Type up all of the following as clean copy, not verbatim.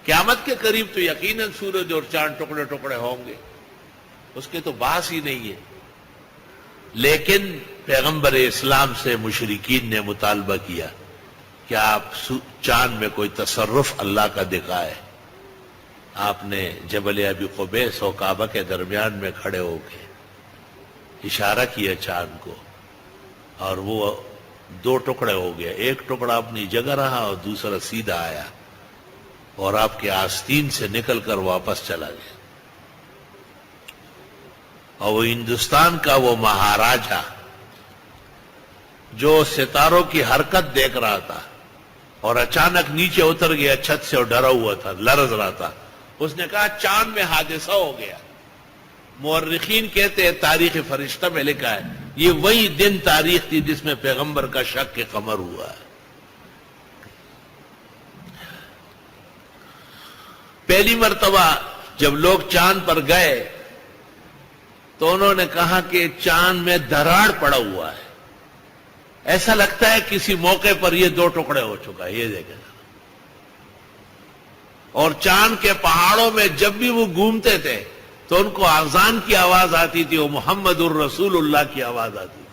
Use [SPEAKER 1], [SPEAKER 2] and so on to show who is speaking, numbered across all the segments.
[SPEAKER 1] قیامت کے قریب تو یقیناً سورج اور چاند ٹکڑے ٹکڑے ہوں گے، اس کے تو بحث ہی نہیں ہے۔ لیکن پیغمبر اسلام سے مشرکین نے مطالبہ کیا کہ آپ چاند میں کوئی تصرف اللہ کا دکھائے۔ آپ نے جبل ابی قبیس و کعبہ کے درمیان میں کھڑے ہو کے اشارہ کیا چاند کو، اور وہ دو ٹکڑے ہو گیا، ایک ٹکڑا اپنی جگہ رہا اور دوسرا سیدھا آیا اور آپ کے آستین سے نکل کر واپس چلا گیا۔ اور وہ ہندوستان کا وہ مہاراجا جو ستاروں کی حرکت دیکھ رہا تھا اور اچانک نیچے اتر گیا چھت سے اور ڈرا ہوا تھا، لرز رہا تھا، اس نے کہا چاند میں حادثہ ہو گیا۔ مورخین کہتے ہیں، تاریخ فرشتہ میں لکھا ہے، یہ وہی دن تاریخ تھی جس میں پیغمبر کا شق قمر ہوا ہے۔ پہلی مرتبہ جب لوگ چاند پر گئے تو انہوں نے کہا کہ چاند میں دراڑ پڑا ہوا ہے، ایسا لگتا ہے کسی موقع پر یہ دو ٹکڑے ہو چکا ہے، یہ دیکھیں۔ اور چاند کے پہاڑوں میں جب بھی وہ گھومتے تھے تو ان کو اذان کی آواز آتی تھی، وہ محمد الرسول اللہ کی آواز آتی تھی۔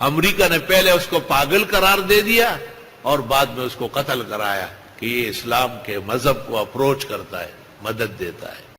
[SPEAKER 1] امریکہ نے پہلے اس کو پاگل قرار دے دیا اور بعد میں اس کو قتل کرایا کہ یہ اسلام کے مذہب کو اپروچ کرتا ہے، مدد دیتا ہے۔